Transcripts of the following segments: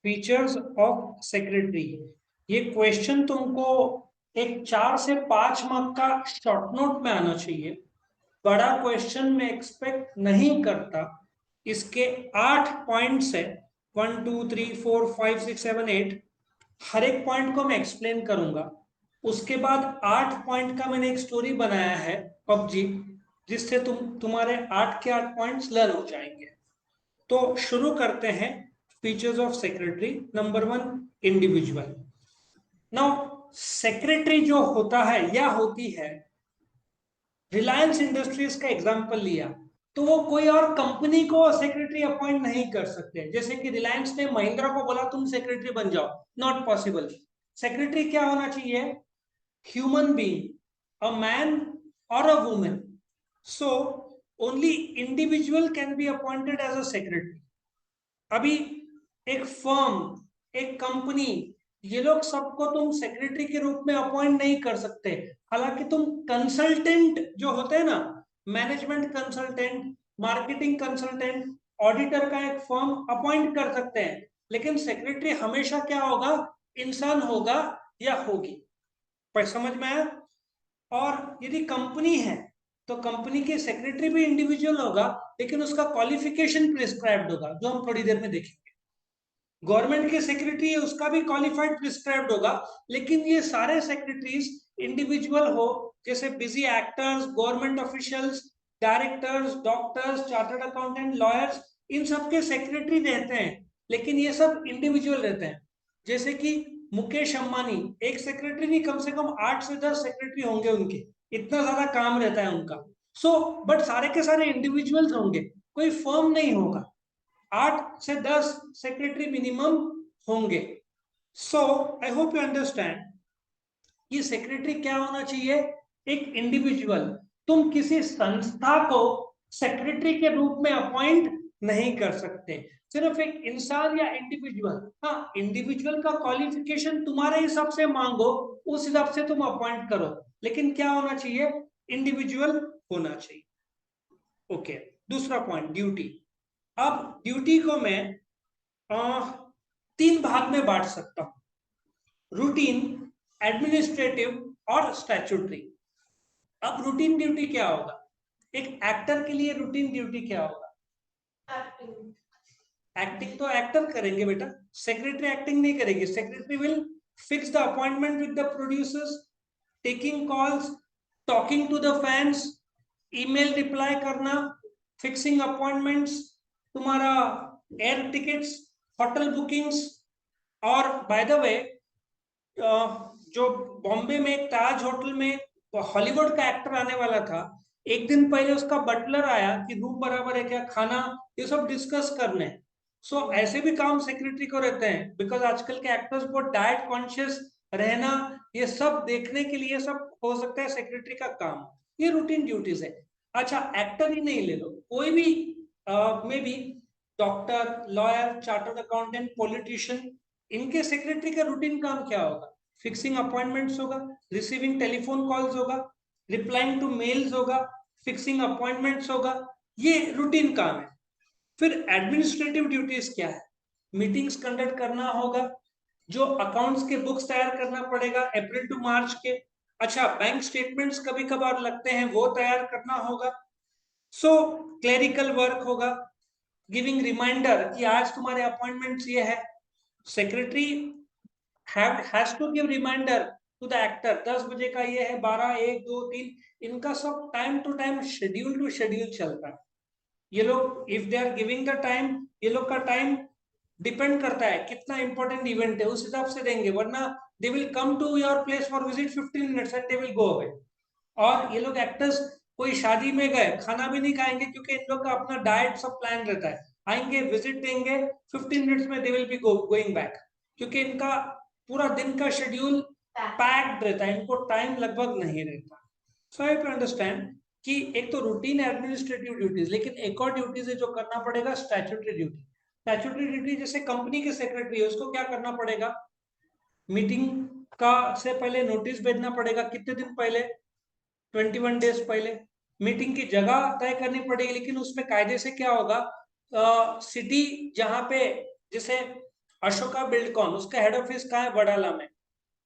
Features of secretary. ये question तुमको एक 4 से 5 मार्क का शॉर्ट नोट में आना चाहिए। बड़ा क्वेश्चन में एक्सपेक्ट नहीं करता। इसके 8 पॉइंट्स है, 1 2 3 4 5 6 7 8। हर एक पॉइंट को मैं एक्सप्लेन करूंगा। उसके बाद 8 पॉइंट का मैंने एक स्टोरी बनाया है पबजी, जिससे तुम्हारे 8 के 8 पॉइंट्स लर्न हो जाएंगे। तो शुरू करते हैं। Features of secretary. Number 1, individual. Now secretary जो होता है या होती है, रिलायंस इंडस्ट्रीज का एग्जांपल लिया तो वो कोई और कंपनी को सेक्रेटरी अपॉइंट नहीं कर सकते। जैसे कि रिलायंस ने महिंद्रा को बोला तुम सेक्रेटरी बन जाओ, नॉट पॉसिबल। सेक्रेटरी क्या होना चाहिए? ह्यूमन बीइंग, अ मैन और a woman. So only individual can be appointed as a secretary. अभी एक फर्म, एक कंपनी, ये लोग सबको तुम सेक्रेटरी के रूप में अपॉइंट नहीं कर सकते। हालांकि तुम कंसल्टेंट जो होते हैं ना, management consultant, marketing consultant, auditor का एक फर्म अपॉइंट कर सकते हैं। लेकिन सेक्रेटरी हमेशा क्या होगा? इंसान होगा या होगी। पर समझ में आया? और यदि कंपनी है तो कंपनी के सेक्रेटरी भी इंडिविजुअल होगा, लेकिन उसका क्वालिफिकेशन प्रिस्क्राइब्ड होगा, जो हम थोड़ी देर में देखेंगे। गवर्नमेंट के सेक्रेटरी है, उसका भी क्वालिफाइड प्रिस्क्राइब्ड होगा। लेकिन ये सारे सेक्रेटरीज इंडिविजुअल हो, जैसे busy actors, government officials, directors, doctors, chartered accountant, lawyers, इन सब के सेक्रेटरी रहते हैं। लेकिन ये सब इंडिविजुअल रहते हैं। जैसे कि मुकेश अंबानी, एक सेक्रेटरी नहीं, कम से कम 8 से 10 सेक्रेटरी होंगे उनके, इतना ज्यादा काम रहता है उनका। सो बट सारे के सारे इंडिविजुअल्स होंगे, कोई फर्म नहीं होगा। 8 से 10 सेक्रेटरी मिनिमम होंगे। सो आई होप यू अंडरस्टैंड कि सेक्रेटरी क्या होना चाहिए? एक इंडिविजुअल। तुम किसी संस्था को सेक्रेटरी के रूप में अपॉइंट नहीं कर सकते। सिर्फ एक इंसान या इंडिविजुअल। हाँ, इंडिविजुअल का क्वालिफिकेशन तुम्हारे हिसाब से मांगो, उस हिसाब से तुम अपॉइंट करो, लेकिन क्या होना चाहिए? इंडिविजुअल होना चाहिए। ओके। दूसरा पॉइंट, ड्यूटी। अब ड्यूटी को मैं 3 भाग में बांट सकता हूं: रूटीन, एडमिनिस्ट्रेटिव और स्टैट्यूटरी। अब रूटीन ड्यूटी क्या होगा? एक एक्टर के लिए रूटीन ड्यूटी क्या होगा? एक्टिंग। एक्टिंग तो एक्टर करेंगे बेटा, सेक्रेटरी एक्टिंग नहीं करेगी। Secretary will fix the appointment with the producers, taking calls, talking to the fans, email reply करना, फिक्सिंग अपॉइंटमेंट्स, तुम्हारा एयर टिकट्स, होटल बुकिंग्स। और बाय द वे, जो बॉम्बे में एक ताज होटल में हॉलीवुड का एक्टर आने वाला था, एक दिन पहले उसका बटलर आया कि रूम बराबर है क्या, खाना, ये सब डिस्कस करने। सो ऐसे भी काम सेक्रेटरी को रहते हैं, बिकॉज आजकल के एक्टर्स को डाइट कॉन्शियस रहना, ये सब देखने के लिए सब हो सकता है सेक्रेटरी का काम। ये रूटीन ड्यूटीज है। अच्छा, एक्टर ही नहीं ले लो, कोई भी may be doctor, lawyer, chartered accountant, politician, इनके सेक्रेटरी का रूटीन काम क्या होगा? फिक्सिंग अपॉइंटमेंट्स होगा, रिसीविंग टेलीफोन कॉल्स होगा, रिप्लाइंग टू मेल्स होगा, फिक्सिंग अपॉइंटमेंट्स होगा। ये रूटीन काम है। फिर एडमिनिस्ट्रेटिव ड्यूटीज क्या है? मीटिंग्स कंडक्ट करना होगा, जो अकाउंट्स के बुक्स तैयार करना पड़ेगा अप्रैल टू मार्च के। अच्छा, बैंक स्टेटमेंट्स कभी कभार लगते हैं, वो तैयार करना होगा। सो क्लेरिकल वर्क होगा, गिविंग रिमाइंडर कि आज तुम्हारे अपॉइंटमेंट्स ये है। Secretary has to give reminder to the actor, 10 बजे का ये है, 12, 1, 2, 3, इनका सब time to time, schedule to schedule चलता है। ये लोग if they are giving the time, ये लोग का टाइम डिपेंड करता है कितना इंपॉर्टेंट इवेंट है, उस हिसाब से देंगे। वरना they will come to your place for visit 15 minutes and they will go away. और ये लोग एक्टर्स कोई शादी में गए, खाना भी नहीं खाएंगे, क्योंकि इन लोग का अपना डाइट सब प्लान रहता है। आएंगे, विजिट देंगे, 15 मिनट्स में they will be going back, क्योंकि इनका पूरा दिन का शेड्यूल पैक्ड रहता है, इनको टाइम लगभग नहीं रहता। सो आई अंडरस्टैंड कि एक तो रूटीन एडमिनिस्ट्रेटिव ड्यूटीज, लेकिन एक और ड्यूटीज है जो करना पड़ेगा, स्टैट्यूटरी ड्यूटी। स्टैट्यूटरी ड्यूटी, जैसे कंपनी के सेक्रेटरी है, उसको क्या करना पड़ेगा? मीटिंग का से पहले नोटिस भेजना पड़ेगा, कितने दिन पहले? 21 डेज पहले। मीटिंग की जगह तय करनी पड़ेगी, लेकिन उसमें कायदे से क्या होगा? सिटी जहां पे, जैसे अशोका बिल्डकॉन, उसका हेड ऑफिस कहाँ है? वडाला में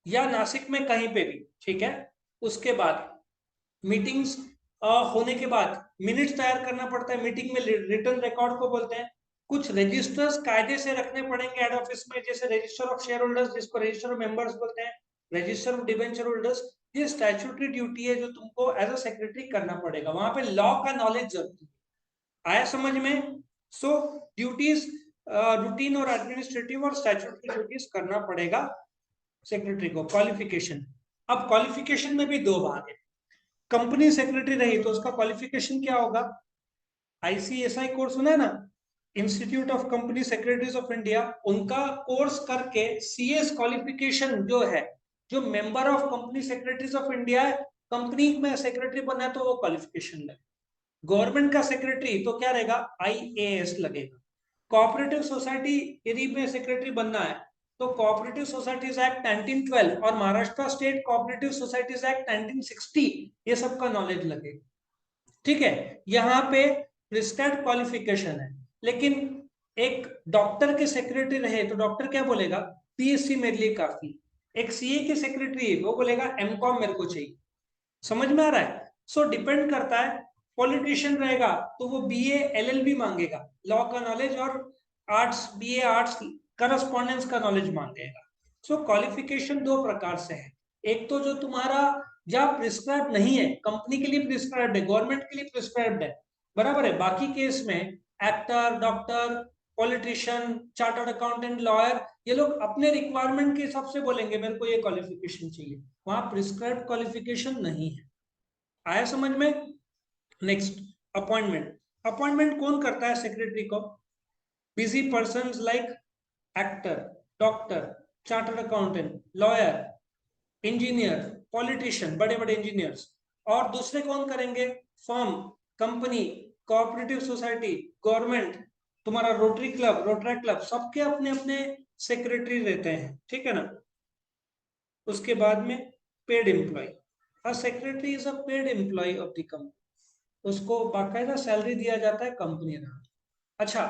या नासिक में, कहीं पे भी, ठीक है। उसके बाद मीटिंग्स होने के बाद मिनट्स तैयार करना पड़ता है, मीटिंग में रिटर्न रिकॉर्ड को बोलते हैं। कुछ रजिस्टर्स कायदे से रखने पड़ेंगे हेड ऑफिस में, जैसे रजिस्टर ऑफ शेयर होल्डर्स, जिसको रजिस्टर ऑफ मेंबर्स बोलते हैं, रजिस्टर ऑफ डिबेंचर होल्डर्स। ये स्टैट्यूटरी ड्यूटी है जो तुमको एज अ सेक्रेटरी करना पड़ेगा। वहां पे लॉ का नॉलेज जरूरी है। आया समझ में? सो ड्यूटीज रूटीन और एडमिनिस्ट्रेटिव और स्टैट्यूटरी ड्यूटीज करना पड़ेगा सेक्रेटरी को। क्वालिफिकेशन, अब क्वालिफिकेशन में भी दो भाग है। कंपनी सेक्रेटरी रही तो उसका क्वालिफिकेशन क्या होगा? आईसीएसआई कोर्स सुना है ना, institute of company secretaries of India, उनका कोर्स करके सीएस क्वालिफिकेशन जो है, जो member of company secretaries of India है, कंपनी में सेक्रेटरी बना है तो वो क्वालिफिकेशन लगे। गवर्नमेंट का सेक्रेटरी तो क्या रहेगा? आईएएस लगेगा। कोऑपरेटिव सोसाइटी यदि में सेक्रेटरी बनना है तो कोऑपरेटिव सोसाइटीज एक्ट 1912 और Maharashtra state cooperative societies act 1960, ये सब का नॉलेज लगेगा। ठीक है, यहाँ पे प्रिस्क्राइब्ड क्वालिफिकेशन है। लेकिन एक डॉक्टर के सेक्रेटरी रहे तो डॉक्टर क्या बोलेगा? पीएससी मेरे लिए काफी। एक सीए के सेक्रेटरी है वो बोलेगा एमकॉम मेरे को चाहिए। समझ में आ रहा है? सो डिपेंड करता है। पॉलिटिशियन रहेगा तो वो बीए एलएलबी मांगेगा, लॉ का नॉलेज, और आर्ट्स बीए आर्ट्स करस्पॉन्डेंस का नॉलेज मांगेगा। सो क्वालिफिकेशन दो प्रकार से है। एक तो जो तुम्हारा जहाँ प्रिस्क्राइब नहीं है, कंपनी के लिए प्रिस्क्राइब्ड है, गवर्नमेंट के लिए प्रिस्क्राइब्ड है, बराबर है। बाकी केस में actor, doctor, politician, chartered accountant, lawyer, ये लोग अपने रिक्वायरमेंट के हिसाब से बोलेंगे मेरे को ये क्वालिफिकेशन चाहिए। वहां प्रिस्क्राइब्ड क्वालिफिकेशन नहीं है। आया समझ में? Next, appointment. अपॉइंटमेंट कौन करता है सेक्रेटरी को? Busy person like actor, doctor, chartered accountant, lawyer, engineer, politician, बड़े बड़े इंजीनियर्स। और दूसरे कौन करेंगे? Firm, company, cooperative society, government, तुम्हारा रोटरी क्लब, रोटरी क्लब, सबके अपने अपने सेक्रेटरी रहते हैं, ठीक है ना। उसके बाद में paid employee. A secretary is a paid employee of the company, उसको बाकायदा सैलरी दिया जाता है कंपनी का। अच्छा,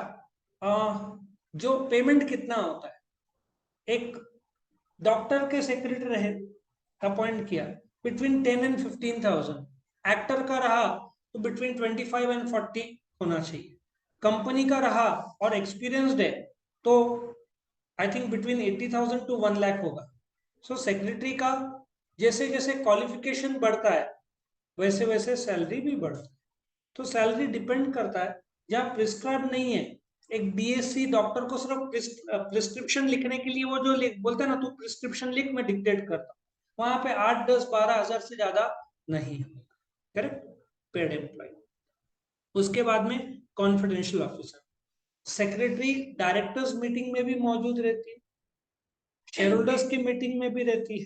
जो पेमेंट कितना होता है? एक डॉक्टर के सेक्रेटरी रहे, अपॉइंट किया, बिटवीन 10 and 15,000। एक्टर का रहा तो बिटवीन 25 and 40 होना चाहिए। कंपनी का रहा और एक्सपीरियंसड है तो I think between 80,000 to 1 lakh होगा। सो सेक्रेटरी का जैसे जैसे क्वालिफिकेशन बढ़ता है वैसे वैसे सैलरी भी बढ़ता है। तो सैलरी डिपेंड करता है। जहाँ प्रिस्क्राइब नहीं है, एक बीएससी डॉक्टर को सिर्फ प्रिस्क्रिप्शन लिखने के लिए वो जो बोलते हैं ना, तू प्रिस्क्रिप्शन लिख मैं डिक्टेट करता हूँ, वहां पे 8, 10, 12 हजार से ज्यादा नहीं है। Correct, paid employee. उसके बाद में confidential officer. Secretary directors meeting में भी मौजूद रहती है, शेयर होल्डर्स की मीटिंग में भी रहती है।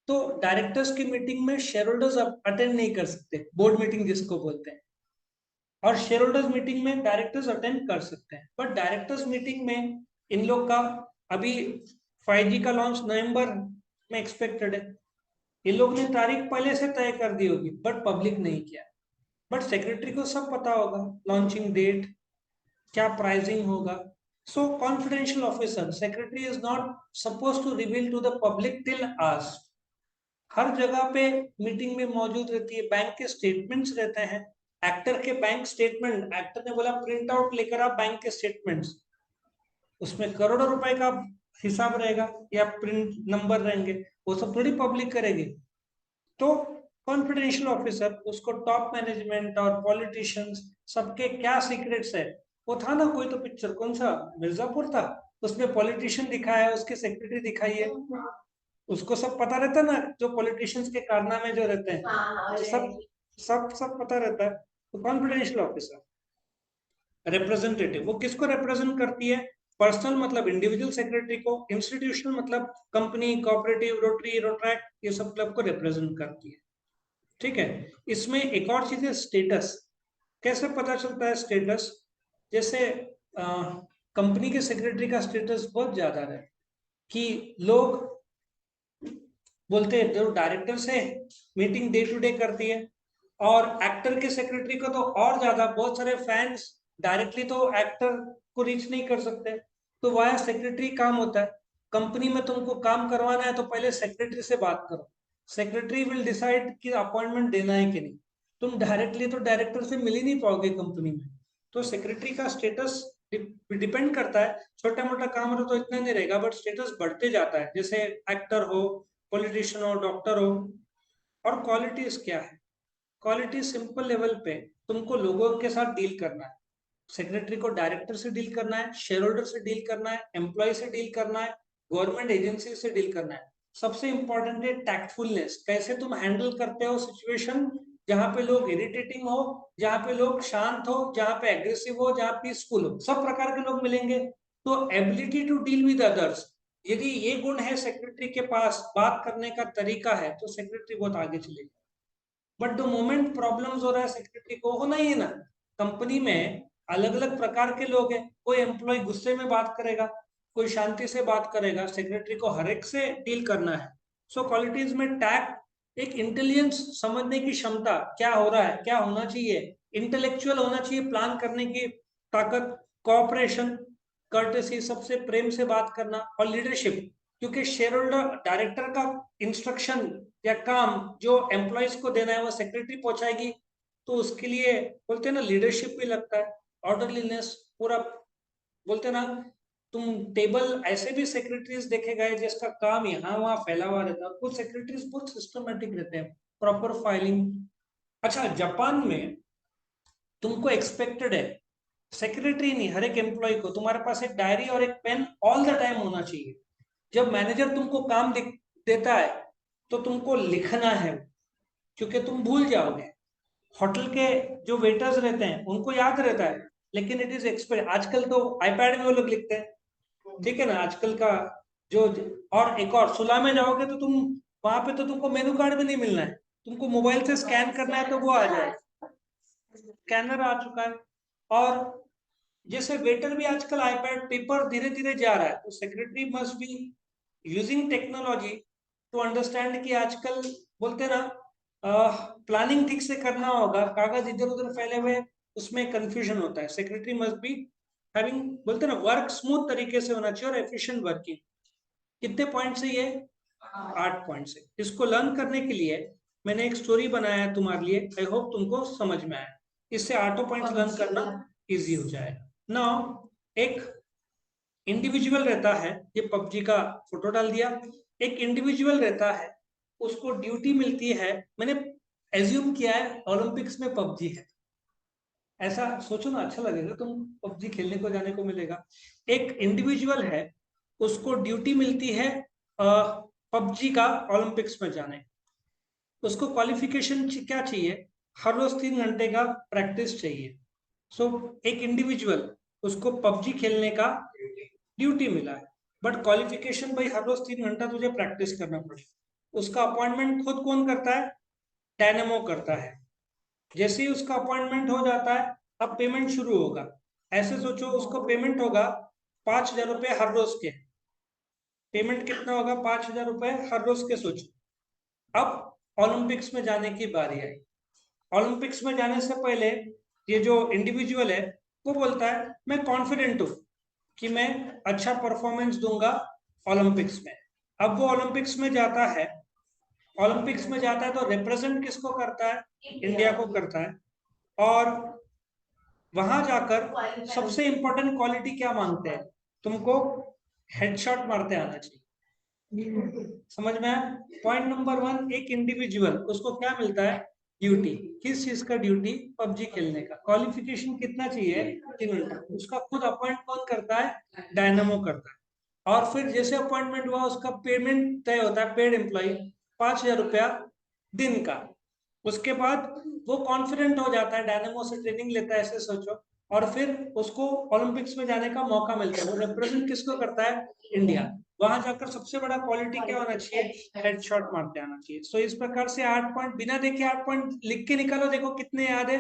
तो डायरेक्टर्स की मीटिंग में शेयर होल्डर्स अटेंड नहीं कर सकते, बोर्ड मीटिंग जिसको बोलते हैं, और शेयर होल्डर्स मीटिंग में डायरेक्टर्स अटेंड कर सकते हैं। बट डायरेक्टर्स मीटिंग में इन लोग का अभी 5G का लॉन्च नवंबर में एक्सपेक्टेड है। इन लोग ने तारीख पहले से तय कर दी होगी बट पब्लिक नहीं किया। बट सेक्रेटरी को सब पता होगा, लॉन्चिंग डेट, क्या प्राइसिंग होगा। So confidential officer, secretary is not suppose to reveal to the public till asked. हर जगह पे मीटिंग में मौजूद रहती है। बैंक के स्टेटमेंट्स रहते हैं, एक्टर के बैंक स्टेटमेंट, एक्टर ने बोला प्रिंट आउट लेकर आप बैंक के स्टेटमेंट्स, उसमें करोड़ों रुपए का हिसाब रहेगा या प्रिंट नंबर रहेंगे, वो सब थोड़ी पब्लिक करेगी। तो कॉन्फिडेंशियल ऑफिसर, उसको टॉप मैनेजमेंट और पॉलिटिशियंस सबके क्या सीक्रेट्स है। वो था ना कोई तो पिक्चर, कौन सा, मिर्जापुर था, उसमें पॉलिटिशियन दिखाया है, उसके सेक्रेटरी दिखाई है, उसको सब पता रहता है ना, जो पॉलिटिशियंस के कारनामे जो रहते हैं, तो सब सब सब पता रहता है। तो कॉन्फिडेंशियल ऑफिसर, रिप्रेजेंटेटिव, वो किसको रिप्रेजेंट करती है? पर्सनल मतलब इंडिविजुअल सेक्रेटरी को, इंस्टीट्यूशनल मतलब कंपनी, कोऑपरेटिव, रोटरी, रोट्रैक्ट, ये सब क्लब को रिप्रेजेंट करती है। ठीक है। इसमें एक और चीज है स्टेटस। कैसे पता चलता है स्टेटस? जैसे कंपनी के सेक्रेटरी का स्टेटस बहुत ज्यादा है कि लोग बोलते हैं जो डायरेक्टर से मीटिंग डे टू डे करती है, और एक्टर के सेक्रेटरी को तो और ज्यादा, बहुत सारे फैंस डायरेक्टली तो एक्टर को रीच नहीं कर सकते, तो वाया सेक्रेटरी काम होता है। कंपनी में तुमको काम करवाना है तो पहले सेक्रेटरी से बात करो, सेक्रेटरी विल डिसाइड कि अपॉइंटमेंट देना है कि नहीं। तुम डायरेक्टली तो डायरेक्टर से मिल ही नहीं पाओगे कंपनी में। तो सेक्रेटरी का स्टेटस डिपेंड करता है, छोटा मोटा काम हो तो इतना नहीं रहेगा, बट स्टेटस बढ़ते जाता है, जैसे एक्टर हो, पॉलिटिशियन हो, डॉक्टर हो। और क्वालिटीज क्या है? क्वालिटी सिंपल लेवल पे तुमको लोगों के साथ डील करना है। सेक्रेटरी को डायरेक्टर से डील करना है, शेयर होल्डर से डील करना है, एम्प्लॉय से डील करना है, गवर्नमेंट एजेंसी से डील करना है। सबसे इंपॉर्टेंट है टैक्टफुलनेस, कैसे तुम हैंडल करते हो सिचुएशन जहां पे लोग इरिटेटिंग हो, जहां पे लोग शांत हो, जहां पे एग्रेसिव हो, जहां पीसफुल हो, सब प्रकार के लोग मिलेंगे। तो ability to deal with others, यदि ये गुण है सेक्रेटरी के पास, बात करने का तरीका है, तो सेक्रेटरी बहुत आगे चलेगा। बट द मोमेंट प्रॉब्लम्स हो रहा है सेक्रेटरी को, होना ही है ना। कंपनी में अलग अलग प्रकार के लोग हैं, कोई एम्प्लॉय गुस्से में बात करेगा, कोई शांति से बात करेगा, सेक्रेटरी को हर एक से डील करना है। सो क्वालिटीज में टैक्ट, एक इंटेलिजेंस, समझने की क्षमता, क्या हो रहा है, क्या होना चाहिए, इंटेलेक्चुअल होना चाहिए, प्लान करने की ताकत, कोऑपरेशन, कर्टेसी, सबसे प्रेम से बात करना, और लीडरशिप, क्योंकि शेयर होल्डर डायरेक्टर का इंस्ट्रक्शन या काम जो एम्प्लॉयज को देना है वो सेक्रेटरी पहुंचाएगी, तो उसके लिए बोलते हैं ना लीडरशिप भी लगता है, ऑर्डरलीनेस पूरा, बोलते हैं ना। तुम टेबल, ऐसे भी सेक्रेटरीज देखे गए जिसका काम यहाँ वहां फैला हुआ रहता है, कुछ सेक्रेटरीज बहुत सिस्टमेटिक रहते हैं, प्रॉपर फाइलिंग। अच्छा, जापान में तुमको एक्सपेक्टेड है, सेक्रेटरी नहीं, हर एक एम्प्लॉय को तुम्हारे पास एक डायरी और एक पेन ऑल द टाइम होना चाहिए। जब मैनेजर तुमको काम देता है तो तुमको लिखना है, क्योंकि तुम भूल जाओगे। होटल के जो वेटर्स रहते हैं उनको याद रहता है, लेकिन इट इज एक्सपेक्ट, आजकल तो आईपैड में वो लोग लिखते हैं, ठीक है ना आजकल का जो। और एक और, सुला में जाओगे तो तुम वहां पे तो तुमको मेनू कार्ड भी नहीं मिलना है, तुमको मोबाइल से स्कैन करना है तो वो आ जाए, स्कैनर आ चुका है। और जैसे वेटर भी आजकल आईपैड, पेपर धीरे धीरे जा रहा है, तो secretary must be using technology to understand कि आजकल, बोलते ना, प्लानिंग ठीक से करना होगा, कागज इधर उधर फैले हुए उसमें कंफ्यूजन होता है। सेक्रेटरी मस्ट बी हैविंग, बोलते ना, वर्क स्मूथ तरीके से होना चाहिए और एफिशिएंट वर्किंग। कितने पॉइंट से ये? 8 पॉइंट से। इसको लर्न करने के लिए मैंने एक स्टोरी बनाया है तुम्हारे लिए, आई होप तुमको समझ में आया। इससे 8 पॉइंट लर्न करना इजी हो जाएगा। नाउ, एक इंडिविजुअल रहता है, ये पबजी का फोटो डाल दिया, एक इंडिविजुअल रहता है, उसको ड्यूटी मिलती है, मैंने एज्यूम किया है ओलंपिक्स में पबजी है, ऐसा सोचो ना, अच्छा लगेगा, तुम पबजी खेलने को जाने को मिलेगा। एक इंडिविजुअल है, उसको ड्यूटी मिलती है पबजी का ओलंपिक्स में जाने, उसको क्वालिफिकेशन क्या चाहिए? हर रोज 3 घंटे का प्रैक्टिस चाहिए। सो एक इंडिविजुअल, उसको पबजी खेलने का ड्यूटी मिला है, बट क्वालिफिकेशन भाई हर रोज 3 घंटा तुझे प्रैक्टिस करना पड़ेगा। उसका अपॉइंटमेंट खुद कौन करता है? डायनेमो करता है। जैसे ही उसका अपॉइंटमेंट हो जाता है, अब पेमेंट शुरू होगा। ऐसे सोचो, उसको पेमेंट होगा 5,000 रुपये हर रोज के। पेमेंट कितना होगा? 5,000 रुपये हर रोज के, सोचो। अब ओलंपिक्स में जाने की बारी आई। ओलंपिक्स में जाने से पहले ये जो इंडिविजुअल है, वो बोलता है मैं कॉन्फिडेंट हूं कि मैं अच्छा परफॉर्मेंस दूंगा ओलंपिक्स में। अब वो ओलंपिक्स में जाता है, ओलंपिक्स में जाता है तो रिप्रेजेंट किसको करता है? इंडिया को करता है। और वहां जाकर सबसे इंपॉर्टेंट क्वालिटी क्या मांगते हैं? तुमको हेडशॉट मारते आना चाहिए। समझ में आया? पॉइंट नंबर 1, एक इंडिविजुअल, उसको क्या मिलता है? ड्यूटी। किस चीज का ड्यूटी? पबजी खेलने का। क्वालिफिकेशन कितना चाहिए? 3 घंटा। उसका खुद अपॉइंट कौन करता है? डायनामो करता है। और फिर जैसे अपॉइंटमेंट हुआ, उसका पेमेंट तय होता है, पेड एम्प्लॉय 5,000 रुपया दिन का। उसके बाद वो कॉन्फिडेंट हो जाता है, डायनामो से ट्रेनिंग लेता है, ऐसे सोचो। और फिर उसको ओलंपिक्स में जाने का मौका मिलता है। वो रिप्रेजेंट किसको करता है? इंडिया। वहां जाकर सबसे बड़ा क्वालिटी क्या होना चाहिए? हेडशॉट मारते आना चाहिए। सो इस प्रकार से 8 पॉइंट, बिना देखे 8 पॉइंट लिख के निकालो, देखो कितने याद है।